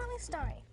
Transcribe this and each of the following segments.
tell me a story.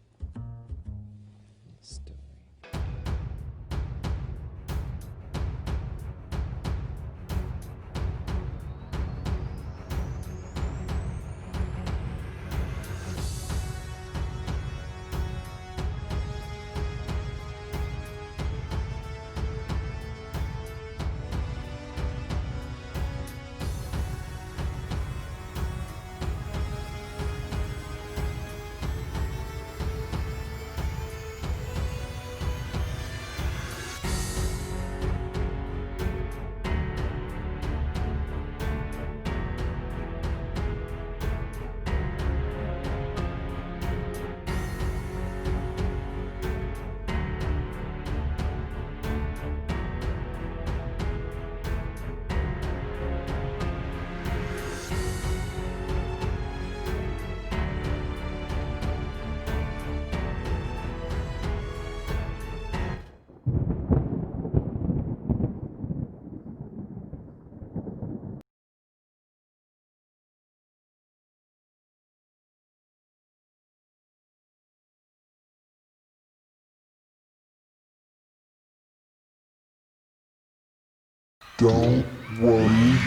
Don't worry,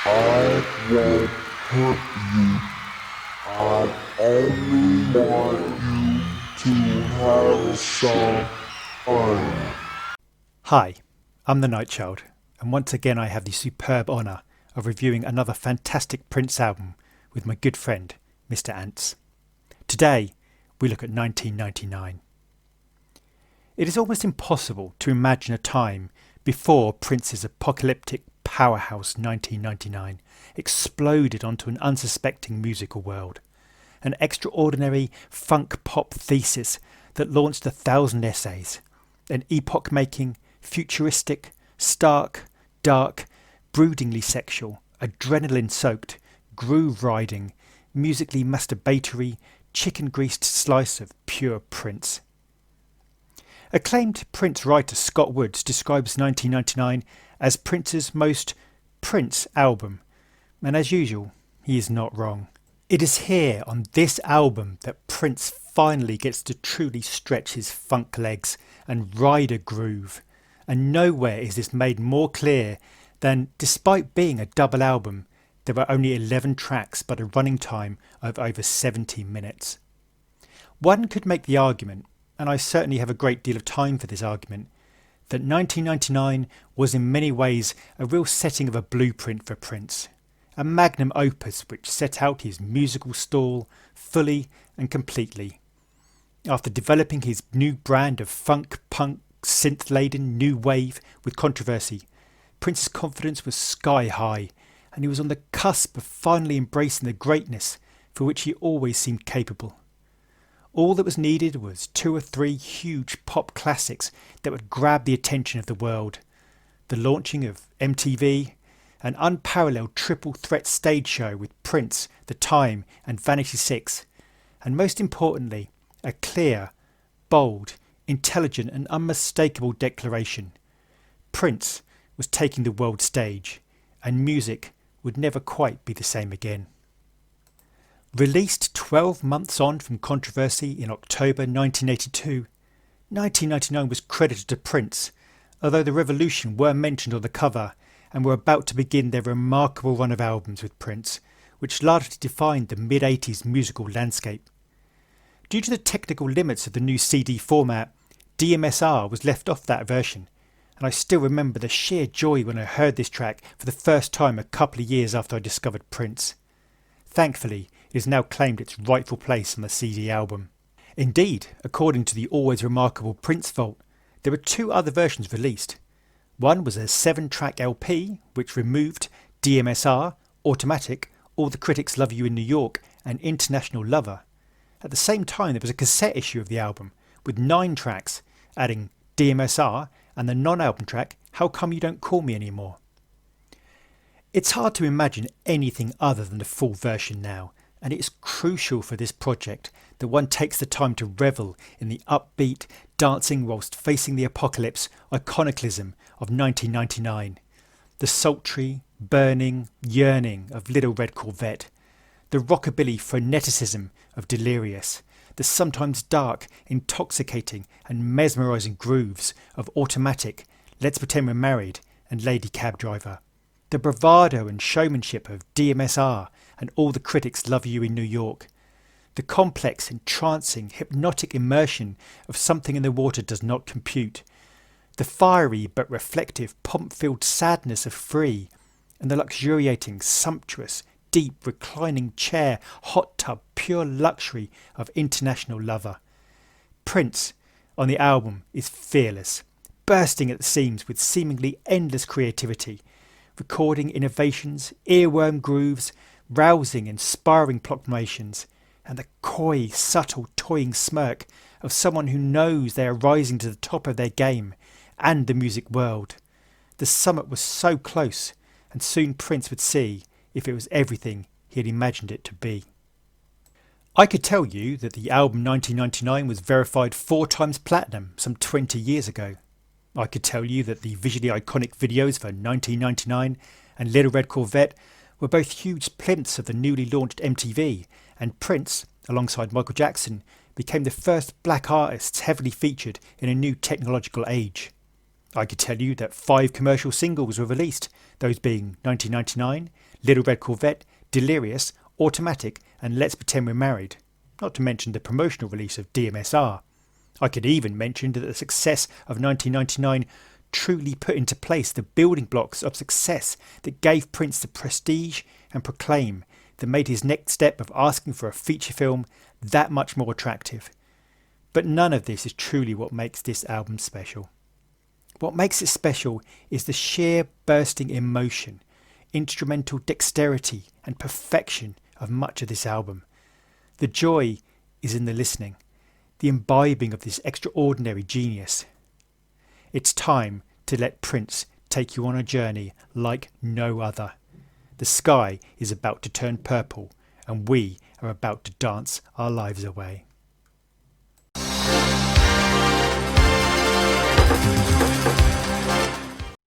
I won't hurt you. I only want you to have some fun. Hi, I'm the Night Child, and once again I have the superb honour of reviewing another fantastic Prince album with my good friend, Mr. Ants. Today, we look at 1999. It is almost impossible to imagine a time before Prince's apocalyptic powerhouse 1999 exploded onto an unsuspecting musical world. An extraordinary funk pop thesis that launched 1,000 essays. An epoch-making, futuristic, stark, dark, broodingly sexual, adrenaline-soaked, groove-riding, musically masturbatory, chicken-greased slice of pure Prince. Acclaimed Prince writer Scott Woods describes 1999 as Prince's most Prince album, and as usual, he is not wrong. It is here on this album that Prince finally gets to truly stretch his funk legs and ride a groove, and nowhere is this made more clear than, despite being a double album, there are only 11 tracks but a running time of over 70 minutes. One could make the argument, and I certainly have a great deal of time for this argument, that 1999 was in many ways a real setting of a blueprint for Prince, a magnum opus which set out his musical stall fully and completely. After developing his new brand of funk, punk, synth-laden new wave with controversy, Prince's confidence was sky high, and he was on the cusp of finally embracing the greatness for which he always seemed capable. All that was needed was 2 or 3 huge pop classics that would grab the attention of the world. The launching of MTV, an unparalleled triple threat stage show with Prince, The Time and Vanity 6, and most importantly, a clear, bold, intelligent and unmistakable declaration. Prince was taking the world stage, and music would never quite be the same again. Released 12 months on from controversy in October 1982, 1999 was credited to Prince, although The Revolution were mentioned on the cover and were about to begin their remarkable run of albums with Prince, which largely defined the mid-80s musical landscape. Due to the technical limits of the new CD format, D.M.S.R was left off that version, and I still remember the sheer joy when I heard this track for the first time a couple of years after I discovered Prince. Thankfully, it has now claimed its rightful place on the CD album. Indeed, according to the always remarkable Prince Vault, there were 2 other versions released. One was a 7-track LP, which removed D.M.S.R, Automatic, All the Critics Love You in New York, and International Lover. At the same time, there was a cassette issue of the album, with 9 tracks, adding D.M.S.R and the non-album track How Come You Don't Call Me Anymore. It's hard to imagine anything other than the full version now, and it's crucial for this project that one takes the time to revel in the upbeat, dancing whilst facing the apocalypse iconoclasm of 1999, the sultry, burning, yearning of Little Red Corvette, the rockabilly freneticism of Delirious, the sometimes dark, intoxicating and mesmerising grooves of Automatic, Let's Pretend We're Married and Lady Cab Driver. The bravado and showmanship of D.M.S.R and All the Critics Love You in New York. The complex, entrancing, hypnotic immersion of Something in the Water Does Not Compute. The fiery but reflective, pomp-filled sadness of Free, and the luxuriating, sumptuous, deep, reclining chair, hot tub, pure luxury of International Lover. Prince, on the album, is fearless, bursting at the seams with seemingly endless creativity, recording innovations, earworm grooves, rousing, inspiring proclamations, and the coy, subtle, toying smirk of someone who knows they are rising to the top of their game and the music world. The summit was so close, and soon Prince would see if it was everything he had imagined it to be. I could tell you that the album 1999 was verified 4 times platinum some 20 years ago. I could tell you that the visually iconic videos for 1999 and Little Red Corvette were both huge plinths of the newly launched MTV, and Prince, alongside Michael Jackson, became the first black artists heavily featured in a new technological age. I could tell you that 5 commercial singles were released, those being 1999, Little Red Corvette, Delirious, Automatic and Let's Pretend We're Married, not to mention the promotional release of D.M.S.R. I could even mention that the success of 1999 truly put into place the building blocks of success that gave Prince the prestige and proclaim that made his next step of asking for a feature film that much more attractive. But none of this is truly what makes this album special. What makes it special is the sheer bursting emotion, instrumental dexterity and perfection of much of this album. The joy is in the listening, the imbibing of this extraordinary genius. It's time to let Prince take you on a journey like no other. The sky is about to turn purple, and we are about to dance our lives away.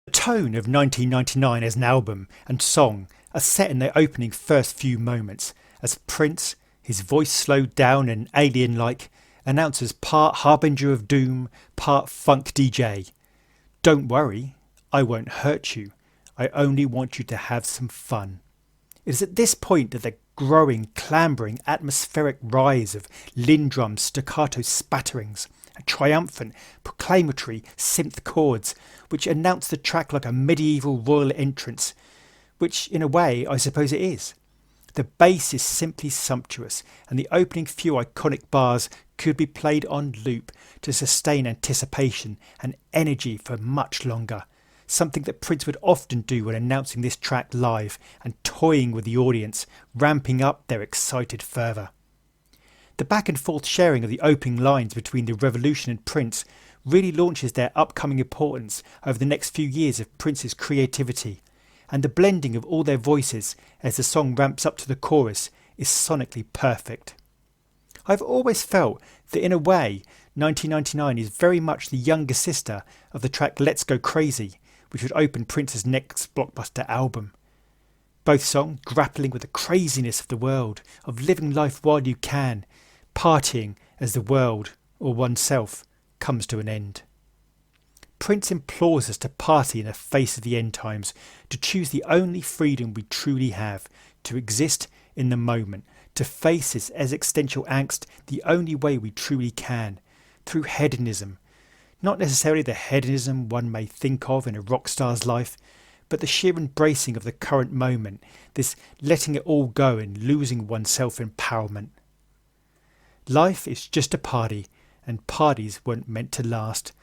The tone of 1999 as an album and song are set in their opening first few moments as Prince, his voice slowed down and alien-like, announces part harbinger of doom, part funk DJ. Don't worry, I won't hurt you. I only want you to have some fun. It is at this point that the growing, clambering, atmospheric rise of Lindrum staccato spatterings and triumphant, proclamatory synth chords which announce the track like a medieval royal entrance, which in a way I suppose it is. The bass is simply sumptuous, and the opening few iconic bars could be played on loop to sustain anticipation and energy for much longer, something that Prince would often do when announcing this track live and toying with the audience, ramping up their excited fervour. The back and forth sharing of the opening lines between The Revolution and Prince really launches their upcoming importance over the next few years of Prince's creativity, and the blending of all their voices as the song ramps up to the chorus is sonically perfect. I've always felt that in a way 1999 is very much the younger sister of the track Let's Go Crazy, which would open Prince's next blockbuster album. Both songs grappling with the craziness of the world, of living life while you can, partying as the world, or oneself, comes to an end. Prince implores us to party in the face of the end times, to choose the only freedom we truly have, to exist in the moment, to face this existential angst the only way we truly can, through hedonism. Not necessarily the hedonism one may think of in a rock star's life, but the sheer embracing of the current moment, this letting it all go and losing one's self-empowerment. Life is just a party, and parties weren't meant to last,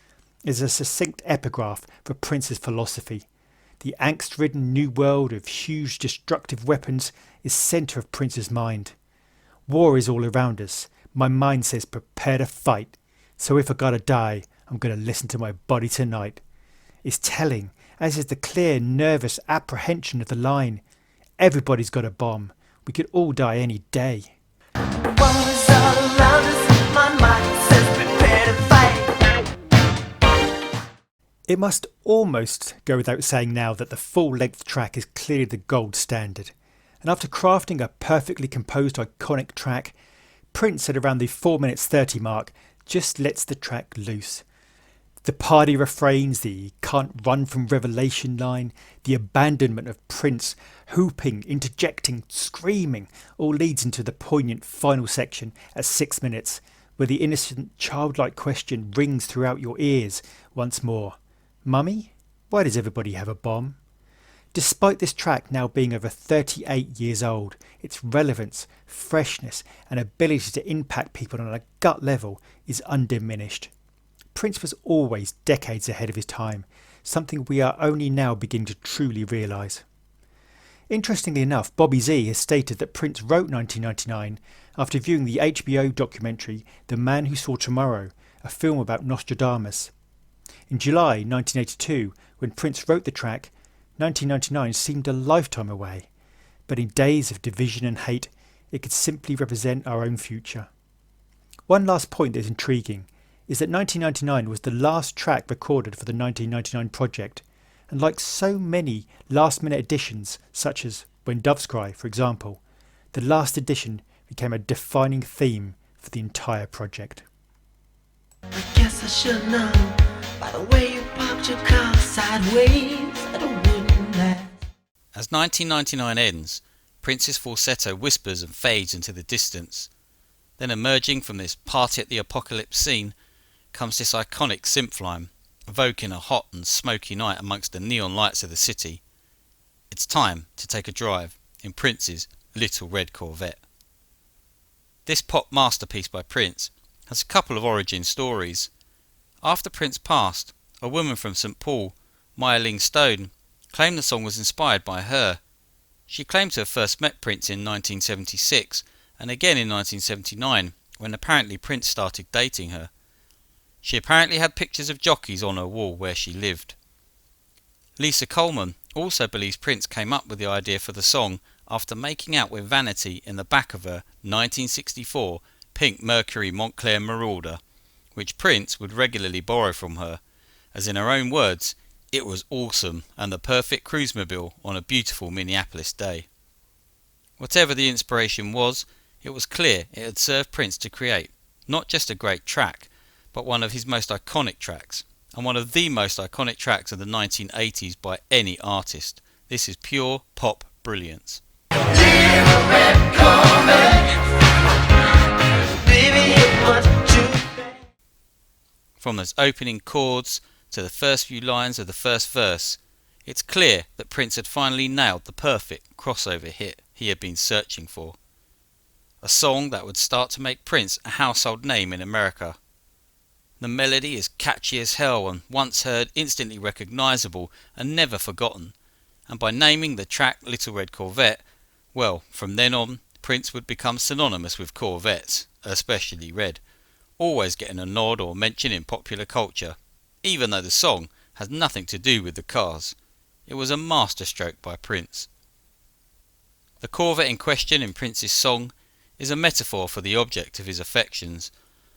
is a succinct epigraph for Prince's philosophy. The angst-ridden new world of huge destructive weapons is centre of Prince's mind. War is all around us. My mind says prepare to fight. So if I gotta die, I'm gonna listen to my body tonight. It's telling, as is the clear, nervous apprehension of the line. Everybody's got a bomb. We could all die any day. It must almost go without saying now that the full-length track is clearly the gold standard. And after crafting a perfectly composed iconic track, Prince at around the 4 minutes 30 mark just lets the track loose. The party refrains, the can't run from revelation line, the abandonment of Prince, hooping, interjecting, screaming, all leads into the poignant final section at 6 minutes, where the innocent childlike question rings throughout your ears once more. Mummy, why does everybody have a bomb? Despite this track now being over 38 years old, its relevance, freshness and ability to impact people on a gut level is undiminished. Prince was always decades ahead of his time, something we are only now beginning to truly realise. Interestingly enough, Bobby Z has stated that Prince wrote 1999 after viewing the HBO documentary The Man Who Saw Tomorrow, a film about Nostradamus. In July 1982, when Prince wrote the track, 1999 seemed a lifetime away, but in days of division and hate, it could simply represent our own future. One last point that is intriguing is that 1999 was the last track recorded for the 1999 project, and like so many last-minute additions, such as When Doves Cry, for example, the last addition became a defining theme for the entire project. I guess I should know by the way you parked your car sideways at a wooden latch. As 1999 ends, Prince's falsetto whispers and fades into the distance. Then emerging from this party at the apocalypse scene comes this iconic synth line, evoking a hot and smoky night amongst the neon lights of the city. It's time to take a drive in Prince's Little Red Corvette. This pop masterpiece by Prince has a couple of origin stories. After Prince passed, a woman from St Paul, Maya Ling Stone, claimed the song was inspired by her. She claimed to have first met Prince in 1976 and again in 1979, when apparently Prince started dating her. She apparently had pictures of jockeys on her wall where she lived. Lisa Coleman also believes Prince came up with the idea for the song after making out with Vanity in the back of her 1964 pink Mercury Montclair Marauder, which Prince would regularly borrow from her, as in her own words, it was awesome and the perfect cruisemobile on a beautiful Minneapolis day. Whatever the inspiration was, it was clear it had served Prince to create not just a great track, but one of his most iconic tracks, and one of the most iconic tracks of the 1980s by any artist. This is pure pop brilliance. From those opening chords to the first few lines of the first verse, it's clear that Prince had finally nailed the perfect crossover hit he had been searching for. A song that would start to make Prince a household name in America. The melody is catchy as hell and once heard instantly recognisable and never forgotten, and by naming the track Little Red Corvette, well, from then on Prince would become synonymous with Corvettes, especially red, always getting a nod or mention in popular culture, even though the song has nothing to do with the cars. It was a masterstroke by Prince. The Corvette in question in Prince's song is a metaphor for the object of his affections,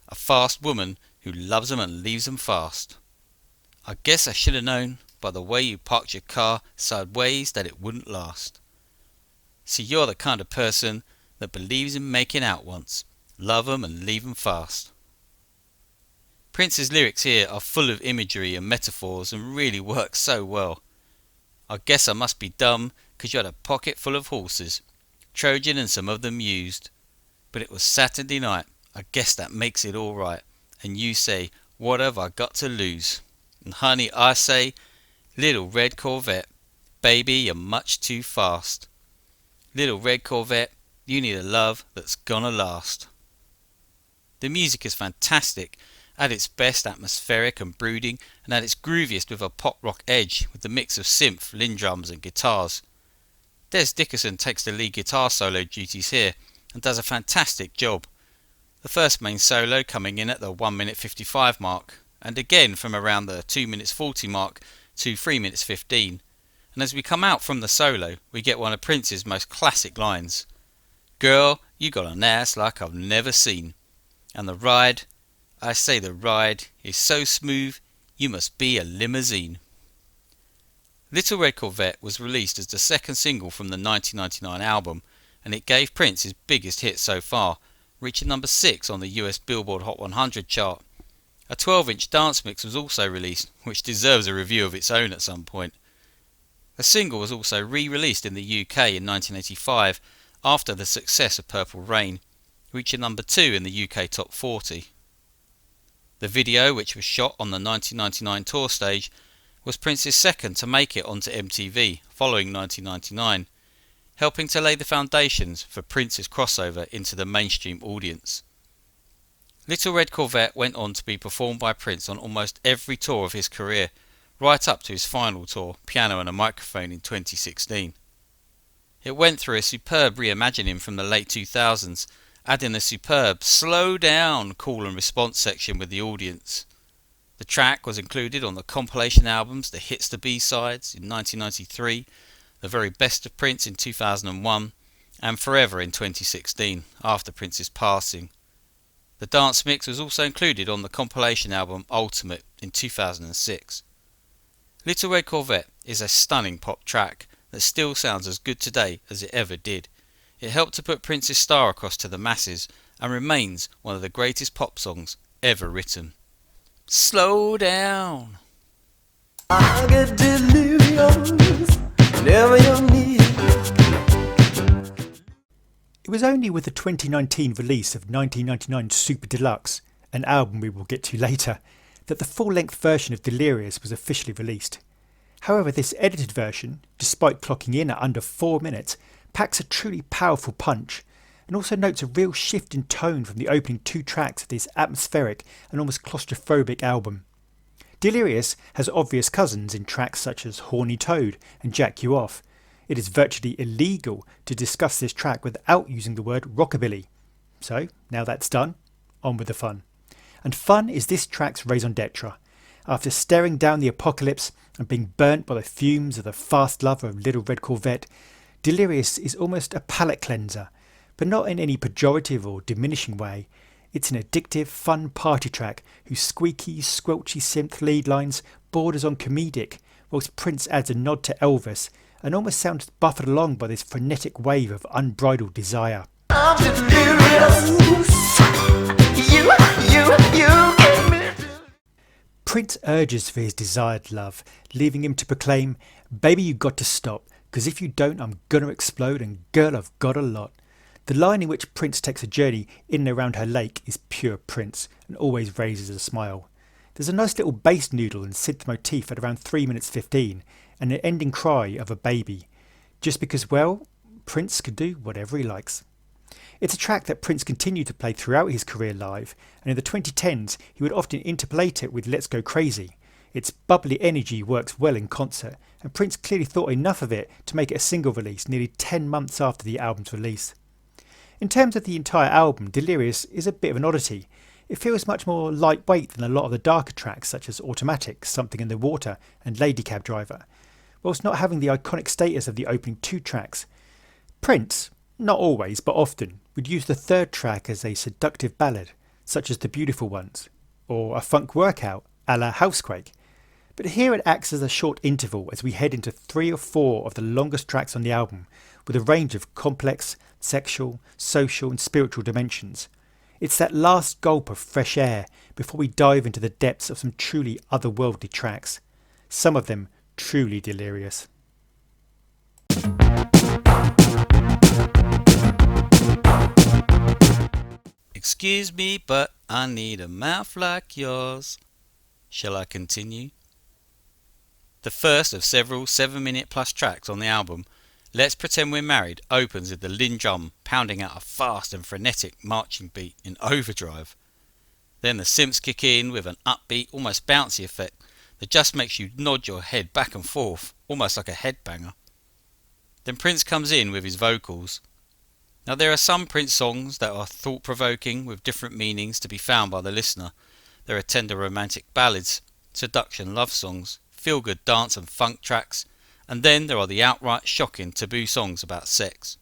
a fast woman who loves them and leaves them fast. I guess I should have known by the way you parked your car sideways that it wouldn't last. See, you're the kind of person that believes in making out once, love 'em and leave 'em fast. Prince's lyrics here are full of imagery and metaphors and really work so well. I guess I must be dumb 'cause you had a pocket full of horses, Trojan and some of them used. But it was Saturday night, I guess that makes it all right. And you say, what have I got to lose? And honey, I say, Little Red Corvette, baby, you're much too fast. Little Red Corvette, you need a love that's gonna last. The music is fantastic, at its best atmospheric and brooding, and at its grooviest with a pop rock edge with the mix of synth, Lindrums and guitars. Des Dickerson takes the lead guitar solo duties here and does a fantastic job. The first main solo coming in at the 1 minute 55 mark, and again from around the 2 minutes 40 mark to 3 minutes 15. And as we come out from the solo, we get one of Prince's most classic lines. Girl, you got an ass like I've never seen. And the ride, I say the ride, is so smooth, you must be a limousine. Little Red Corvette was released as the second single from the 1999 album, and it gave Prince his biggest hit so far, reaching number 6 on the US Billboard Hot 100 chart. A 12-inch dance mix was also released, which deserves a review of its own at some point. The single was also re-released in the UK in 1985 after the success of Purple Rain, reaching number 2 in the UK Top 40. The video, which was shot on the 1999 tour stage, was Prince's second to make it onto MTV following 1999, helping to lay the foundations for Prince's crossover into the mainstream audience. Little Red Corvette went on to be performed by Prince on almost every tour of his career, right up to his final tour, Piano and a Microphone, in 2016. It went through a superb reimagining from the late 2000s, adding a superb slow down call and response section with the audience. The track was included on the compilation albums The Hits to B-Sides in 1993, The Very Best of Prince in 2001, and Forever in 2016, after Prince's passing. The dance mix was also included on the compilation album Ultimate in 2006. Little Red Corvette is a stunning pop track that still sounds as good today as it ever did. It helped to put Prince's star across to the masses and remains one of the greatest pop songs ever written. Slow down. I get delirious whenever you're near. It was only with the 2019 release of 1999 Super Deluxe, an album we will get to later, that the full-length version of Delirious was officially released. However, this edited version, despite clocking in at under 4 minutes, packs a truly powerful punch, and also notes a real shift in tone from the opening 2 tracks of this atmospheric and almost claustrophobic album. Delirious has obvious cousins in tracks such as Horny Toad and Jack You Off. It is virtually illegal to discuss this track without using the word rockabilly. So, now that's done, on with the fun. And fun is this track's raison d'etre. After staring down the apocalypse and being burnt by the fumes of the fast lover of Little Red Corvette, Delirious is almost a palate cleanser, but not in any pejorative or diminishing way. It's an addictive, fun party track whose squeaky, squelchy synth lead lines borders on comedic, whilst Prince adds a nod to Elvis and almost sounds buffeted along by this frenetic wave of unbridled desire. I'm delirious. You get me. Prince urges for his desired love, leaving him to proclaim, "Baby, you got to stop, 'cause if you don't, I'm gonna explode, and girl, I've got a lot." The line in which Prince takes a journey in and around her lake is pure Prince, and always raises a smile. There's a nice little bass noodle and synth motif at around 3 minutes 15, and an ending cry of a baby, just because, well, Prince could do whatever he likes. It's a track that Prince continued to play throughout his career live, and in the 2010s he would often interpolate it with Let's Go Crazy. Its bubbly energy works well in concert, and Prince clearly thought enough of it to make it a single release nearly 10 months after the album's release. In terms of the entire album, Delirious is a bit of an oddity. It feels much more lightweight than a lot of the darker tracks such as Automatic, Something in the Water and Lady Cab Driver, whilst not having the iconic status of the opening 2 tracks. Prince, not always but often, would use the 3rd track as a seductive ballad, such as The Beautiful Ones, or a funk workout a la Housequake. But here it acts as a short interval as we head into 3 or 4 of the longest tracks on the album, with a range of complex, sexual, social and spiritual dimensions. It's that last gulp of fresh air before we dive into the depths of some truly otherworldly tracks, some of them truly delirious. Excuse me, but I need a mouth like yours. Shall I continue? The first of several 7-minute plus tracks on the album, Let's Pretend We're Married, opens with the Linn drum pounding out a fast and frenetic marching beat in overdrive. Then the synths kick in with an upbeat, almost bouncy effect that just makes you nod your head back and forth, almost like a headbanger. Then Prince comes in with his vocals. Now there are some Prince songs that are thought-provoking with different meanings to be found by the listener. There are tender romantic ballads, seduction love songs, feel-good dance and funk tracks, and then there are the outright shocking taboo songs about sex.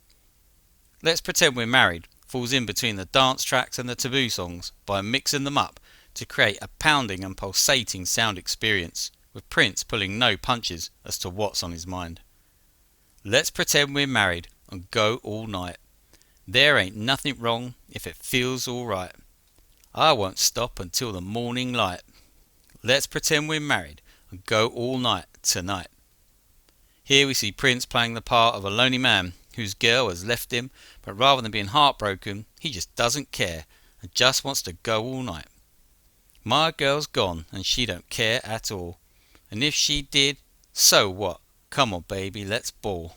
Let's Pretend We're Married falls in between the dance tracks and the taboo songs by mixing them up to create a pounding and pulsating sound experience, with Prince pulling no punches as to what's on his mind. Let's pretend we're married and go all night. There ain't nothing wrong if it feels alright. I won't stop until the morning light. Let's pretend we're married and go all night tonight. Here we see Prince playing the part of a lonely man whose girl has left him, but rather than being heartbroken, he just doesn't care and just wants to go all night. My girl's gone and she don't care at all. And if she did, so what? Come on baby, let's ball.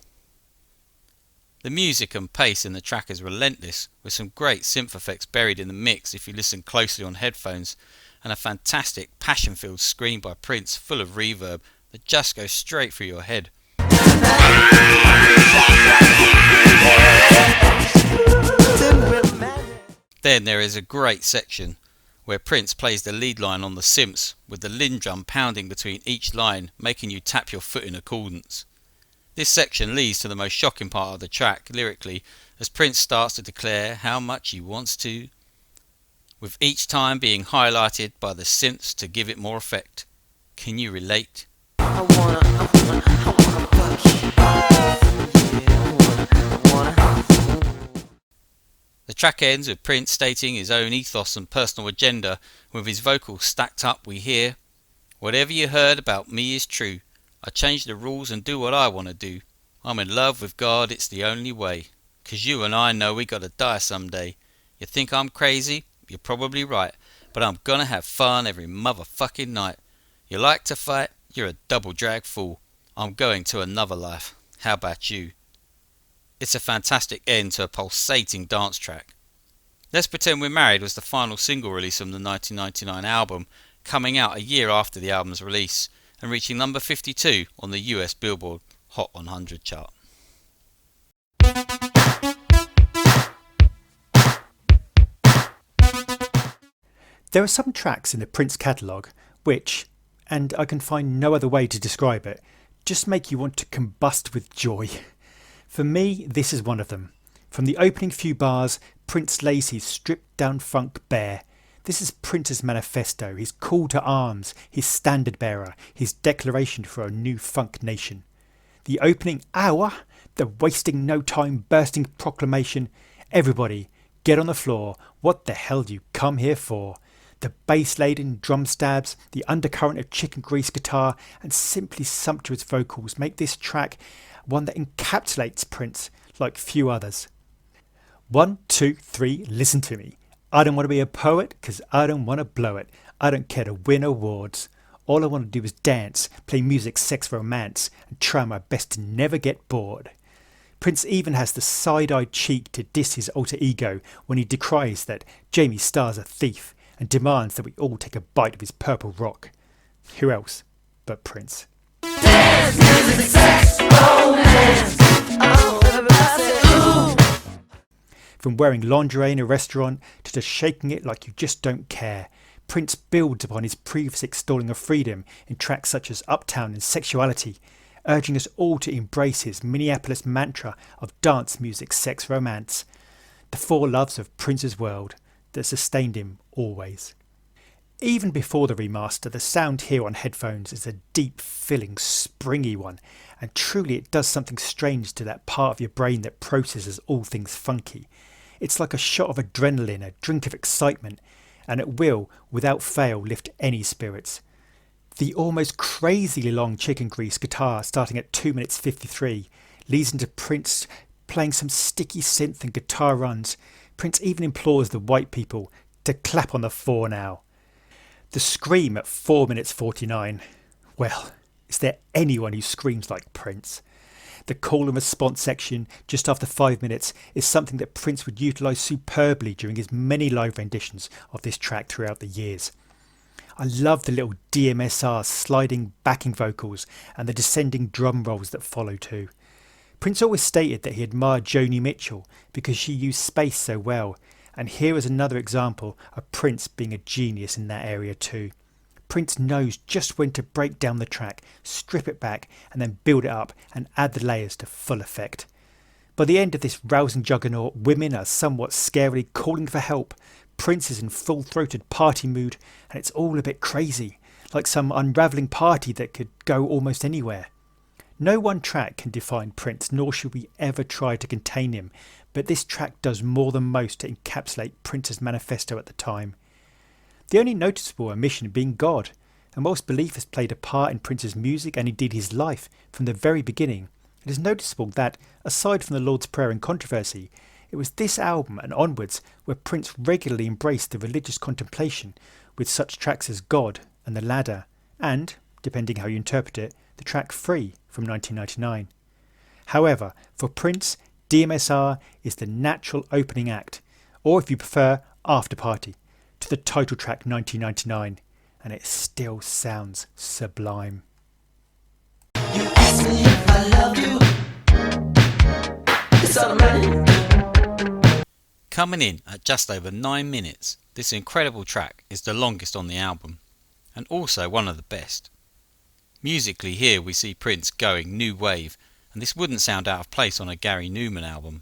The music and pace in the track is relentless, with some great synth effects buried in the mix if you listen closely on headphones, and a fantastic passion-filled scream by Prince full of reverb that just goes straight through your head. Then there is a great section where Prince plays the lead line on the synths, with the Linn drum pounding between each line, making you tap your foot in accordance. This section leads to the most shocking part of the track lyrically, as Prince starts to declare how much he wants to, with each time being highlighted by the synths to give it more effect. Can you relate? I wanna fuck you. Yeah, I wanna. The track ends with Prince stating his own ethos and personal agenda. With his vocals stacked up, we hear, "Whatever you heard about me is true. I change the rules and do what I want to do. I'm in love with God, it's the only way. 'Cause you and I know we gotta die someday. You think I'm crazy? You're probably right. But I'm gonna have fun every motherfucking night. You like to fight? You're a double drag fool. I'm going to another life. How about you?" It's a fantastic end to a pulsating dance track. Let's Pretend We're Married was the final single release from the 1999 album, coming out a year after the album's release and reaching number 52 on the US Billboard Hot 100 chart. There are some tracks in the Prince catalogue which, and I can find no other way to describe it, just make you want to combust with joy. For me, this is one of them. From the opening few bars, Prince lays his stripped down funk bare. This is Prince's manifesto, his call to arms, his standard bearer, his declaration for a new funk nation. The opening hour, the wasting no time bursting proclamation, everybody, get on the floor, what the hell do you come here for? The bass-laden drum stabs, the undercurrent of chicken grease guitar, and simply sumptuous vocals make this track one that encapsulates Prince like few others. 1, 2, 3, listen to me. I don't want to be a poet because I don't want to blow it. I don't care to win awards. All I want to do is dance, play music, sex, romance, and try my best to never get bored. Prince even has the side-eyed cheek to diss his alter ego when he decries that Jamie Starr's a thief and demands that we all take a bite of his purple rock. Who else but Prince? Dance, music, sex, romance. Oh, everybody say, ooh. From wearing lingerie in a restaurant to just shaking it like you just don't care, Prince builds upon his previous extolling of freedom in tracks such as Uptown and Sexuality, urging us all to embrace his Minneapolis mantra of dance, music, sex, romance, the four loves of Prince's world that sustained him always. Even before the remaster, the sound here on headphones is a deep, filling, springy one, and truly it does something strange to that part of your brain that processes all things funky. It's like a shot of adrenaline, a drink of excitement, and it will, without fail, lift any spirits. The almost crazily long chicken grease guitar starting at 2 minutes 53 leads into Prince playing some sticky synth and guitar runs. Prince even implores the white people to clap on the 4 now. The scream at 4 minutes 49. Well, is there anyone who screams like Prince? The call and response section just after 5 minutes is something that Prince would utilise superbly during his many live renditions of this track throughout the years. I love the little D.M.S.R sliding backing vocals and the descending drum rolls that follow too. Prince always stated that he admired Joni Mitchell because she used space so well, and here is another example of Prince being a genius in that area too. Prince knows just when to break down the track, strip it back, and then build it up and add the layers to full effect. By the end of this rousing juggernaut, women are somewhat scarily calling for help. Prince is in full-throated party mood, and it's all a bit crazy, like some unravelling party that could go almost anywhere. No one track can define Prince, nor should we ever try to contain him, but this track does more than most to encapsulate Prince's manifesto at the time. The only noticeable omission being God, and whilst belief has played a part in Prince's music and indeed his life from the very beginning, it is noticeable that, aside from the Lord's Prayer and controversy, it was this album and onwards where Prince regularly embraced the religious contemplation with such tracks as God and The Ladder and, depending how you interpret it, the track Free from 1999. However, for Prince, D.M.S.R is the natural opening act, or if you prefer, after party, to the title track 1999, and it still sounds sublime. You ask me if I love you. It's automatic. Coming in at just over 9 minutes, this incredible track is the longest on the album, and also one of the best. Musically here we see Prince going new wave, and this wouldn't sound out of place on a Gary Newman album.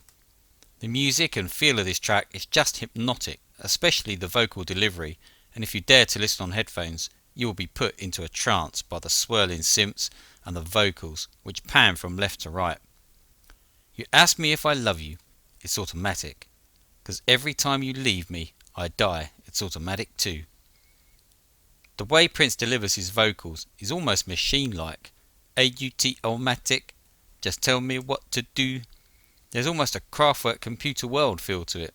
The music and feel of this track is just hypnotic, especially the vocal delivery, and if you dare to listen on headphones, you will be put into a trance by the swirling synths and the vocals, which pan from left to right. You ask me if I love you, it's automatic, 'cause every time you leave me, I die, it's automatic too. The way Prince delivers his vocals is almost machine-like. automatic, just tell me what to do. There's almost a Kraftwerk computer world feel to it.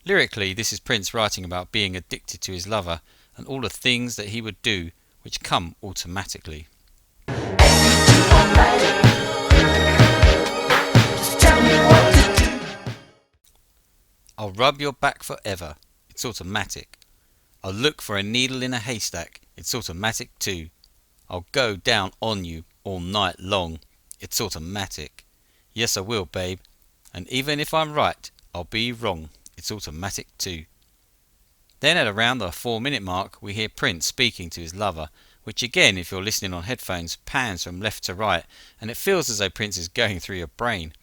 Lyrically, this is Prince writing about being addicted to his lover and all the things that he would do which come automatically. I'll rub your back forever, it's automatic. I'll look for a needle in a haystack, it's automatic too. I'll go down on you all night long, it's automatic. Yes I will, babe, and even if I'm right, I'll be wrong, it's automatic too. Then at around the 4-minute mark we hear Prince speaking to his lover, which again, if you're listening on headphones, pans from left to right, and it feels as though Prince is going through your brain.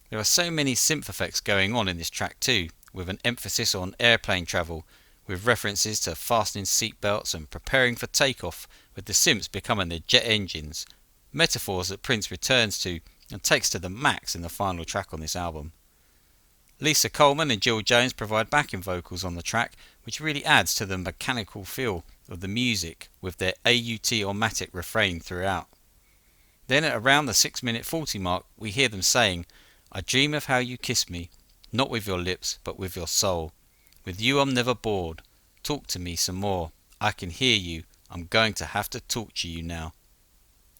There are so many synth effects going on in this track too, with an emphasis on airplane travel, with references to fastening seatbelts and preparing for takeoff, with the synths becoming the jet engines, metaphors that Prince returns to and takes to the max in the final track on this album. Lisa Coleman and Jill Jones provide backing vocals on the track, which really adds to the mechanical feel of the music with their AUT-omatic refrain throughout. Then at around the 6-minute 40 mark we hear them saying, I dream of how you kiss me, not with your lips but with your soul. With you I'm never bored, talk to me some more, I can hear you, I'm going to have to torture you now.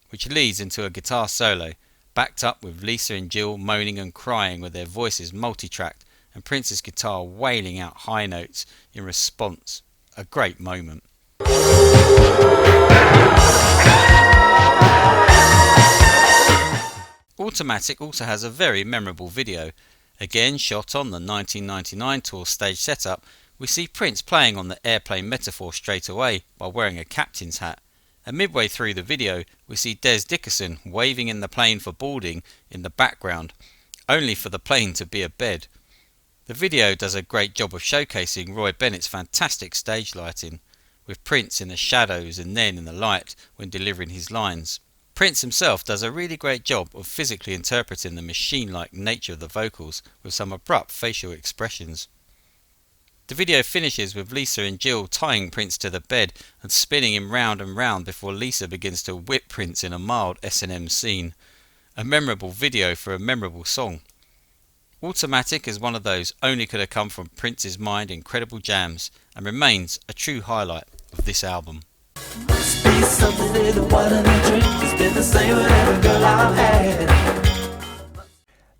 Which leads into a guitar solo, backed up with Lisa and Jill moaning and crying with their voices multi-tracked and Prince's guitar wailing out high notes in response. A great moment. Automatic also has a very memorable video. Again shot on the 1999 tour stage setup, we see Prince playing on the airplane metaphor straight away while wearing a captain's hat. And midway through the video we see Des Dickerson waving in the plane for boarding in the background, only for the plane to be a bed. The video does a great job of showcasing Roy Bennett's fantastic stage lighting, with Prince in the shadows and then in the light when delivering his lines. Prince himself does a really great job of physically interpreting the machine-like nature of the vocals with some abrupt facial expressions. The video finishes with Lisa and Jill tying Prince to the bed and spinning him round and round before Lisa begins to whip Prince in a mild S&M scene. A memorable video for a memorable song. Automatic is one of those only could have come from Prince's mind incredible jams and remains a true highlight of this album. Must be something in the water they drink. It's been the same with every girl I've had.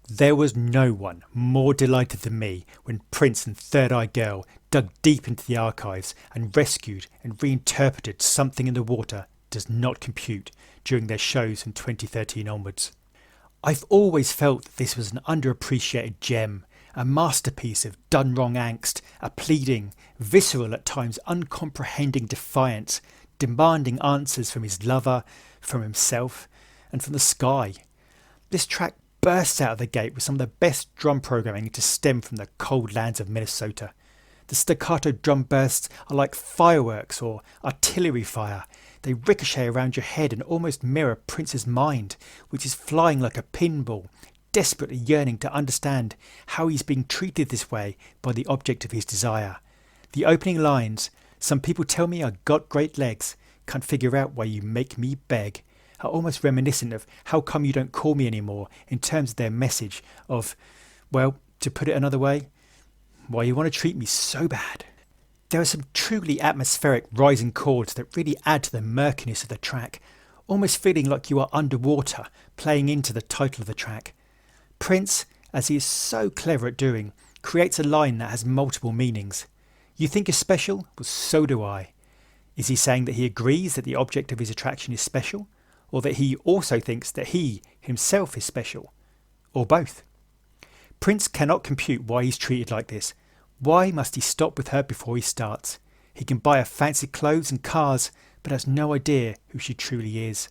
There was no one more delighted than me when Prince and Third Eye Girl dug deep into the archives and rescued and reinterpreted Something in the Water Does Not Compute during their shows from 2013 onwards. I've always felt that this was an underappreciated gem, a masterpiece of done wrong angst, a pleading, visceral at times uncomprehending defiance, demanding answers from his lover, from himself, and from the sky. This track bursts out of the gate with some of the best drum programming to stem from the cold lands of Minnesota. The staccato drum bursts are like fireworks or artillery fire. They ricochet around your head and almost mirror Prince's mind, which is flying like a pinball, desperately yearning to understand how he's being treated this way by the object of his desire. The opening lines, "Some people tell me I got great legs, can't figure out why you make me beg," are almost reminiscent of "How come you don't call me anymore?" in terms of their message of, well, to put it another way, why you want to treat me so bad. There are some truly atmospheric rising chords that really add to the murkiness of the track, almost feeling like you are underwater, playing into the title of the track. Prince, as he is so clever at doing, creates a line that has multiple meanings. You think you're special? Well, so do I. Is he saying that he agrees that the object of his attraction is special? Or that he also thinks that he himself is special? Or both? Prince cannot compute why he's treated like this. Why must he stop with her before he starts? He can buy her fancy clothes and cars, but has no idea who she truly is.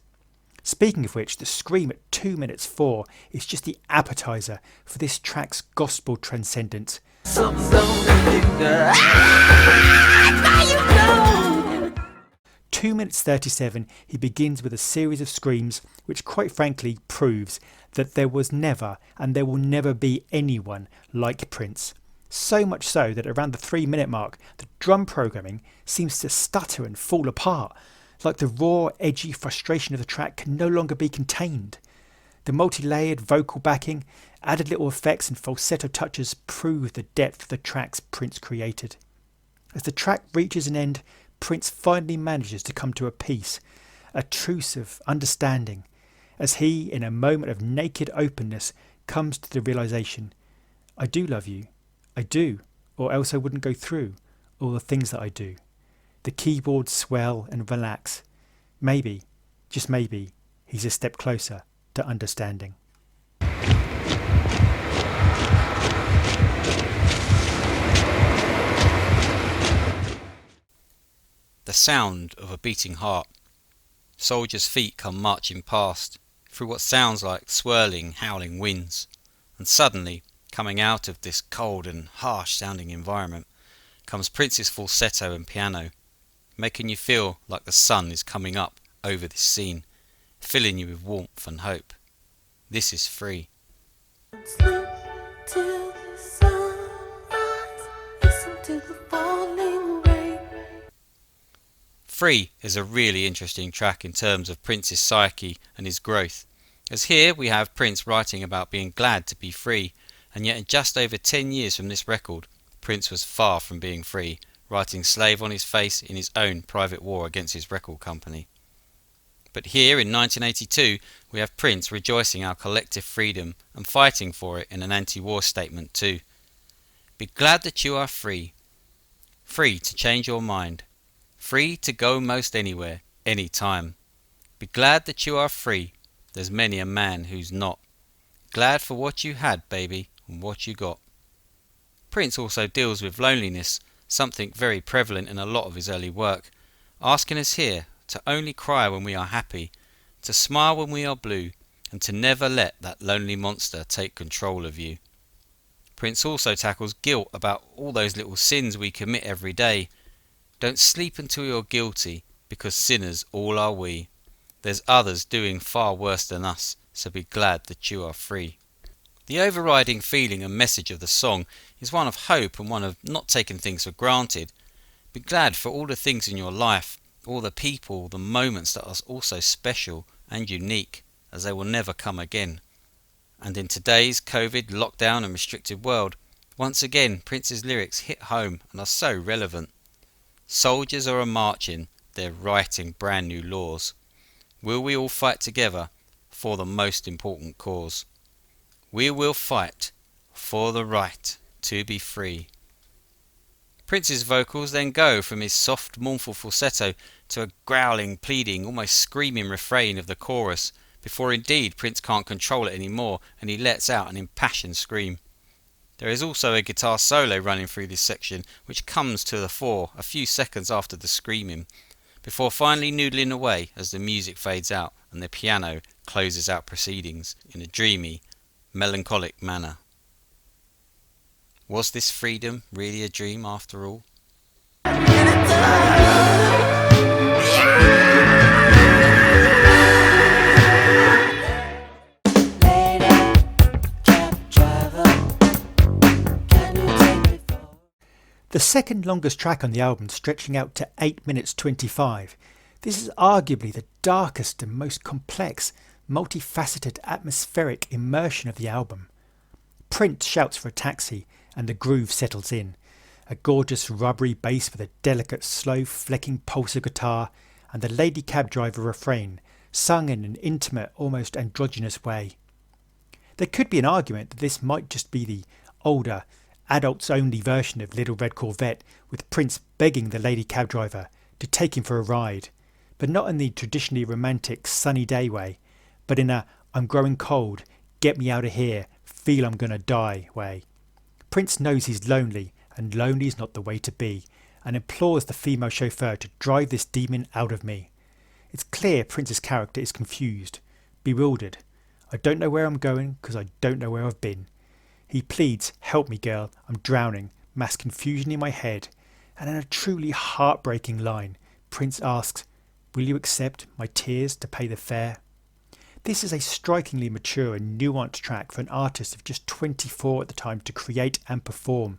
Speaking of which, the scream at 2 minutes 4 is just the appetizer for this track's gospel transcendence. Something's gonna do that. Now you know. 2 minutes 37, he begins with a series of screams which quite frankly proves that there was never and there will never be anyone like Prince. So much so that around the 3 minute mark, the drum programming seems to stutter and fall apart, like the raw, edgy frustration of the track can no longer be contained. The multi-layered vocal backing, added little effects and falsetto touches prove the depth of the tracks Prince created. As the track reaches an end, Prince finally manages to come to a peace, a truce of understanding, as he, in a moment of naked openness, comes to the realization, I do love you, I do, or else I wouldn't go through all the things that I do. The keyboards swell and relax. Maybe, just maybe, he's a step closer to understanding. The sound of a beating heart. Soldiers' feet come marching past, through what sounds like swirling, howling winds, and suddenly, coming out of this cold and harsh-sounding environment, comes Prince's falsetto and piano, making you feel like the sun is coming up over this scene, filling you with warmth and hope. This is Free. Sleep till the sunrise. Listen to the falling rain. Free is a really interesting track in terms of Prince's psyche and his growth, as here we have Prince writing about being glad to be free, and yet in just over 10 years from this record, Prince was far from being free, writing slave on his face in his own private war against his record company. But here in 1982 we have Prince rejoicing our collective freedom and fighting for it in an anti-war statement too. Be glad that you are free. Free to change your mind. Free to go most anywhere, any time. Be glad that you are free. There's many a man who's not. Glad for what you had, baby, and what you got. Prince also deals with loneliness, something very prevalent in a lot of his early work, asking us here to only cry when we are happy, to smile when we are blue, and to never let that lonely monster take control of you. Prince also tackles guilt about all those little sins we commit every day. Don't sleep until you're guilty, because sinners all are we. There's others doing far worse than us, so be glad that you are free. The overriding feeling and message of the song is one of hope and one of not taking things for granted. Be glad for all the things in your life, all the people, the moments that are also special and unique, as they will never come again. And in today's COVID, lockdown and restricted world, once again Prince's lyrics hit home and are so relevant. Soldiers are a-marching, they're writing brand new laws. Will we all fight together for the most important cause? We will fight for the right to be free. Prince's vocals then go from his soft, mournful falsetto to a growling, pleading, almost screaming refrain of the chorus, before indeed Prince can't control it anymore and he lets out an impassioned scream. There is also a guitar solo running through this section which comes to the fore a few seconds after the screaming, before finally noodling away as the music fades out and the piano closes out proceedings in a dreamy, melancholic manner. Was this freedom really a dream after all? The second longest track on the album, stretching out to 8 minutes 25. This is arguably the darkest and most complex, multifaceted, atmospheric immersion of the album. Prince shouts for a taxi and the groove settles in. A gorgeous rubbery bass with a delicate, slow, flecking pulsar guitar and the lady cab driver refrain, sung in an intimate, almost androgynous way. There could be an argument that this might just be the older, adults-only version of Little Red Corvette, with Prince begging the lady cab driver to take him for a ride, but not in the traditionally romantic sunny day way, but in a I'm growing cold, get me out of here, feel I'm gonna die way. Prince knows he's lonely, and lonely's not the way to be, and implores the female chauffeur to drive this demon out of me. It's clear Prince's character is confused, bewildered. I don't know where I'm going because I don't know where I've been. He pleads, help me girl, I'm drowning, mass confusion in my head. And in a truly heartbreaking line, Prince asks, will you accept my tears to pay the fare? This is a strikingly mature and nuanced track for an artist of just 24 at the time to create and perform.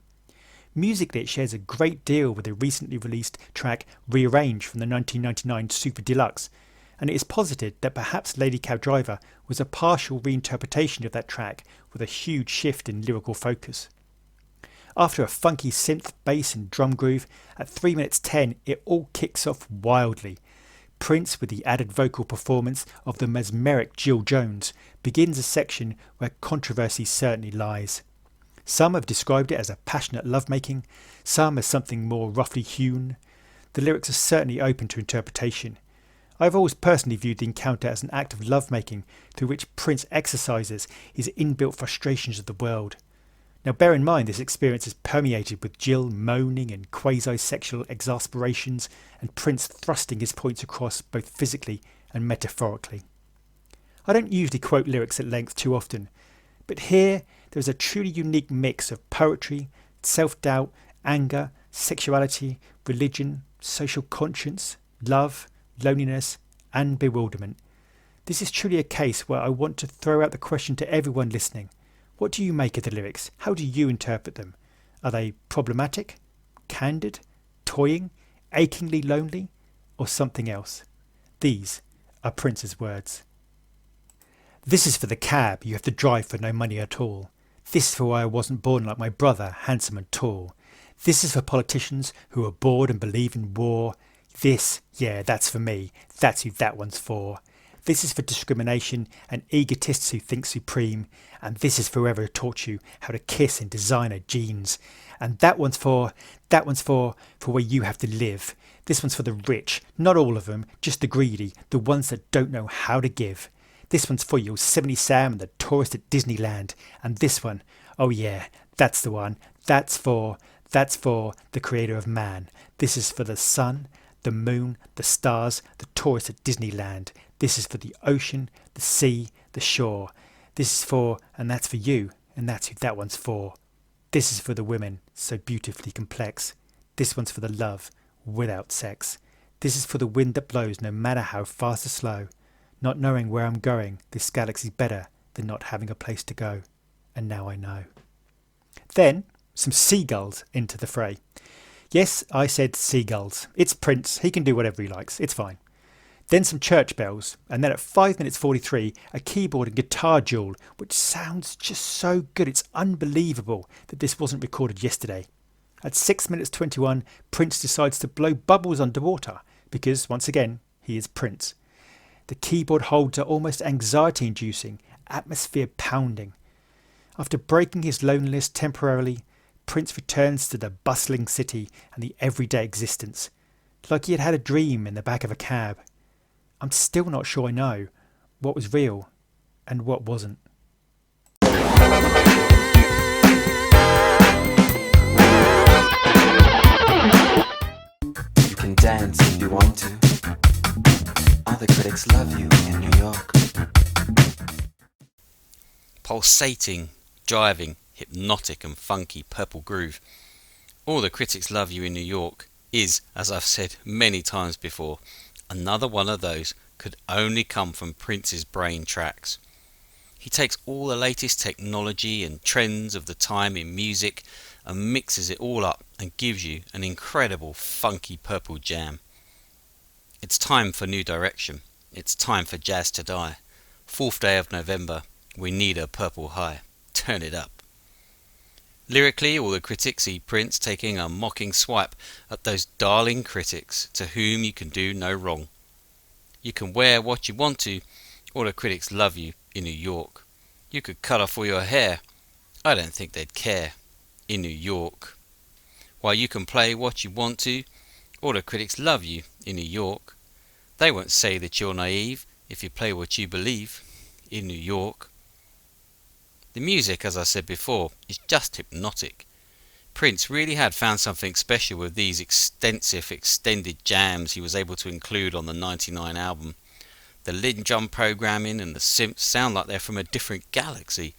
Musically it shares a great deal with the recently released track Rearrange from the 1999 Super Deluxe, and it is posited that perhaps Lady Cab Driver was a partial reinterpretation of that track with a huge shift in lyrical focus. After a funky synth, bass and drum groove, at 3 minutes 10 it all kicks off wildly. Prince, with the added vocal performance of the mesmeric Jill Jones, begins a section where controversy certainly lies. Some have described it as a passionate lovemaking, some as something more roughly hewn. The lyrics are certainly open to interpretation. I've always personally viewed the encounter as an act of lovemaking through which Prince exercises his inbuilt frustrations of the world. Now bear in mind this experience is permeated with Jill moaning and quasi-sexual exasperations and Prince thrusting his points across both physically and metaphorically. I don't usually quote lyrics at length too often, but here there is a truly unique mix of poetry, self-doubt, anger, sexuality, religion, social conscience, love, loneliness and bewilderment. This is truly a case where I want to throw out the question to everyone listening. What do you make of the lyrics? How do you interpret them? Are they problematic, candid, toying, achingly lonely, or something else? These are Prince's words. This is for the cab you have to drive for no money at all. This is for why I wasn't born like my brother, handsome and tall. This is for politicians who are bored and believe in war. This, yeah, that's for me. That's who that one's for. This is for discrimination and egotists who think supreme. And this is for whoever taught you how to kiss in designer jeans. And that one's for where you have to live. This one's for the rich, not all of them, just the greedy, the ones that don't know how to give. This one's for Yosemite Sam and the tourist at Disneyland. And this one, oh yeah, that's the one. That's for the creator of man. This is for the sun, the moon, the stars, the tourist at Disneyland. This is for the ocean, the sea, the shore. This is for, and that's for you, and that's who that one's for. This is for the women, so beautifully complex. This one's for the love, without sex. This is for the wind that blows no matter how fast or slow. Not knowing where I'm going, this galaxy's better than not having a place to go. And now I know. Then, some seagulls into the fray. Yes, I said seagulls. It's Prince, he can do whatever he likes, it's fine. Then some church bells, and then at 5 minutes 43, a keyboard and guitar duel, which sounds just so good, it's unbelievable that this wasn't recorded yesterday. At 6 minutes 21, Prince decides to blow bubbles underwater, because, once again, he is Prince. The keyboard holds are almost anxiety-inducing, atmosphere pounding. After breaking his loneliness temporarily, Prince returns to the bustling city and the everyday existence, like he had had a dream in the back of a cab. I'm still not sure I know what was real and what wasn't. You can dance if you want to. All the critics love you in New York. Pulsating, driving, hypnotic and funky purple groove. All the Critics Love You in New York is, as I've said many times before, another one of those could only come from Prince's brain tracks. He takes all the latest technology and trends of the time in music and mixes it all up and gives you an incredible funky purple jam. It's time for new direction. It's time for jazz to die. 4th day of November, we need a purple high. Turn it up. Lyrically, all the critics see Prince taking a mocking swipe at those darling critics to whom you can do no wrong. You can wear what you want to, all the critics love you in New York. You could cut off all your hair, I don't think they'd care in New York. While you can play what you want to, all the critics love you in New York. They won't say that you're naive if you play what you believe in New York. The music, as I said before, is just hypnotic. Prince really had found something special with these extensive extended jams he was able to include on the 99 album. The lid drum programming and the synths sound like they're from a different galaxy,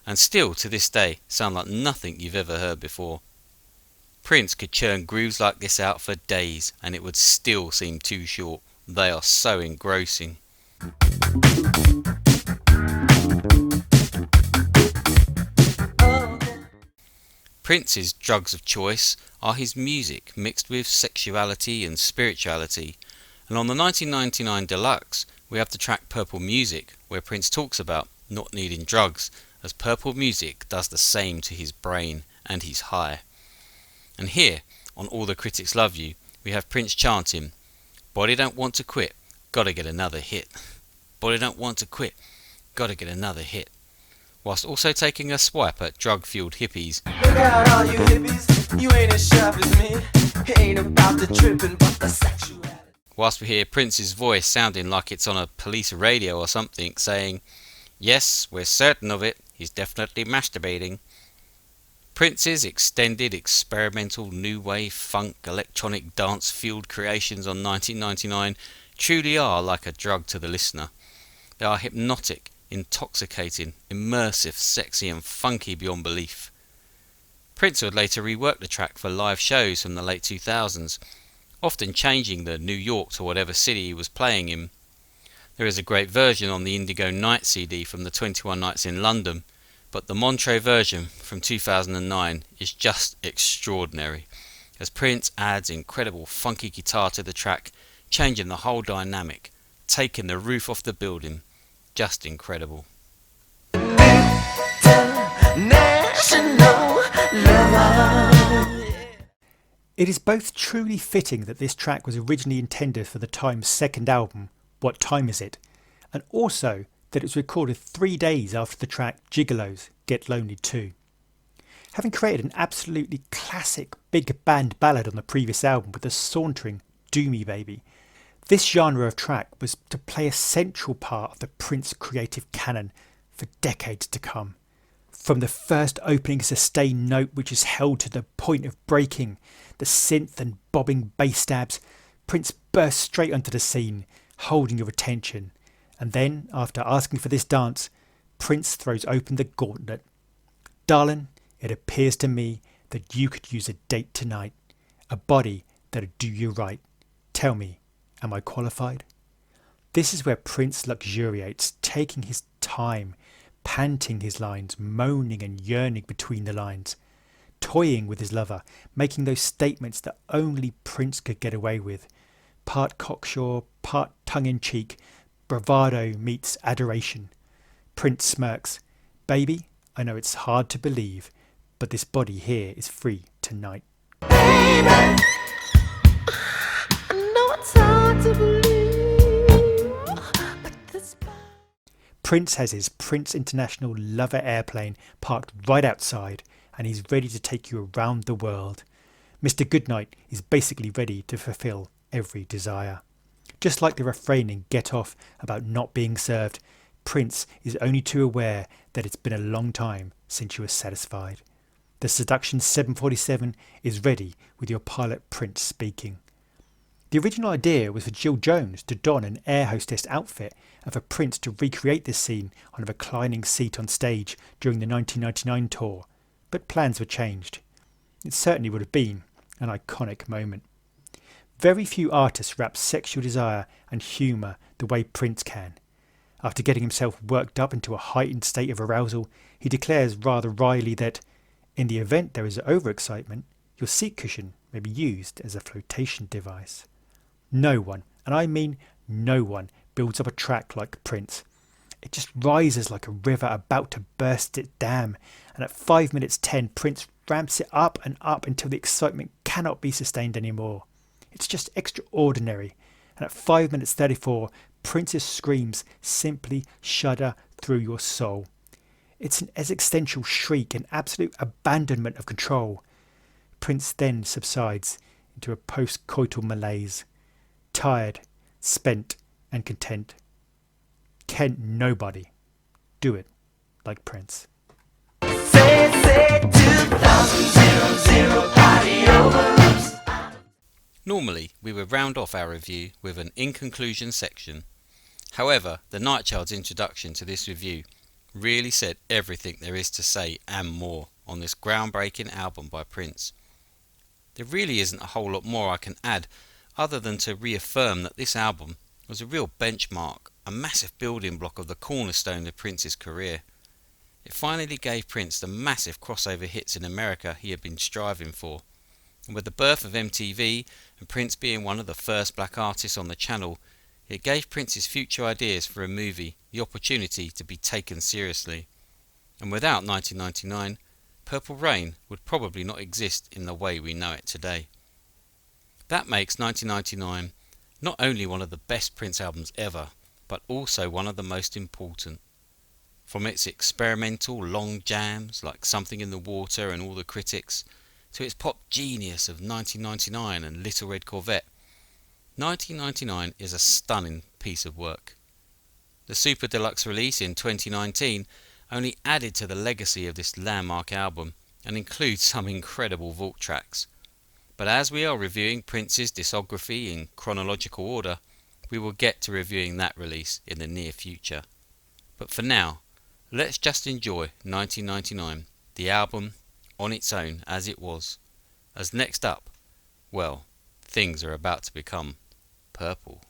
and still to this day sound like nothing you've ever heard before. Prince could churn grooves like this out for days and it would still seem too short. They are so engrossing. Prince's drugs of choice are his music mixed with sexuality and spirituality, and on the 1999 Deluxe we have the track Purple Music, where Prince talks about not needing drugs, as purple music does the same to his brain and his high. And here, on All the Critics Love You, we have Prince chanting, "Body don't want to quit, gotta get another hit. Body don't want to quit, gotta get another hit," whilst also taking a swipe at drug-fueled hippies. Look out, all you hippies, you ain't as sharp as me. It ain't about the tripping, but the sexuality. Whilst we hear Prince's voice sounding like it's on a police radio or something, saying, "Yes, we're certain of it, he's definitely masturbating." Prince's extended experimental new wave funk electronic dance fueled creations on 1999 truly are like a drug to the listener. They are hypnotic, intoxicating, immersive, sexy and funky beyond belief. Prince would later rework the track for live shows from the late 2000s, often changing the New York to whatever city he was playing in. There is a great version on the Indigo Night CD from the 21 Nights in London, but the Montreux version from 2009 is just extraordinary, as Prince adds incredible funky guitar to the track, changing the whole dynamic, taking the roof off the building. Just incredible. International lover. It is both truly fitting that this track was originally intended for the Times' second album, What Time Is It?, and also that it was recorded 3 days after the track Gigolos, Get Lonely Too. Having created an absolutely classic big band ballad on the previous album with a sauntering Do Me Baby, this genre of track was to play a central part of the Prince creative canon for decades to come. From the first opening sustained note which is held to the point of breaking, the synth and bobbing bass stabs, Prince bursts straight onto the scene, holding your attention. And then, after asking for this dance, Prince throws open the gauntlet. "Darling, it appears to me that you could use a date tonight, a body that'll do you right. Tell me, am I qualified?" This is where Prince luxuriates, taking his time, panting his lines, moaning and yearning between the lines, toying with his lover, making those statements that only Prince could get away with. Part cocksure, part tongue-in-cheek, bravado meets adoration. Prince smirks. "Baby, I know it's hard to believe, but this body here is free tonight." Baby, I know it's hard to believe, but this. Prince has his Prince International Lover airplane parked right outside, and he's ready to take you around the world. Mr. Goodnight is basically ready to fulfill every desire. Just like the refrain in Get Off about not being served, Prince is only too aware that it's been a long time since you were satisfied. The Seduction 747 is ready with your pilot Prince speaking. The original idea was for Jill Jones to don an air hostess outfit and for Prince to recreate this scene on a reclining seat on stage during the 1999 tour, but plans were changed. It certainly would have been an iconic moment. Very few artists rap sexual desire and humour the way Prince can. After getting himself worked up into a heightened state of arousal, he declares rather wryly that, in the event there is overexcitement, your seat cushion may be used as a flotation device. No one, and I mean no one, builds up a track like Prince. It just rises like a river about to burst its dam, and at 5 minutes 10 Prince ramps it up and up until the excitement cannot be sustained anymore. It's just extraordinary, and at 5 minutes 34 Prince's screams simply shudder through your soul. It's an existential shriek, an absolute abandonment of control. Prince then subsides into a post-coital malaise, tired, spent and content. Can nobody do it like Prince? Normally, we would round off our review with an in conclusion section. However, the Nightchild's introduction to this review really said everything there is to say and more on this groundbreaking album by Prince. There really isn't a whole lot more I can add other than to reaffirm that this album was a real benchmark, a massive building block of the cornerstone of Prince's career. It finally gave Prince the massive crossover hits in America he had been striving for, and with the birth of MTV and Prince being one of the first black artists on the channel, it gave Prince's future ideas for a movie the opportunity to be taken seriously. And without 1999, Purple Rain would probably not exist in the way we know it today. That makes 1999 not only one of the best Prince albums ever, but also one of the most important. From its experimental long jams like Something in the Water and All the Critics, to its pop genius of 1999 and Little Red Corvette, 1999 is a stunning piece of work. The Super Deluxe release in 2019 only added to the legacy of this landmark album and includes some incredible vault tracks. But as we are reviewing Prince's discography in chronological order, we will get to reviewing that release in the near future. But for now, let's just enjoy 1999, the album on its own as it was. As next up, well, things are about to become purple.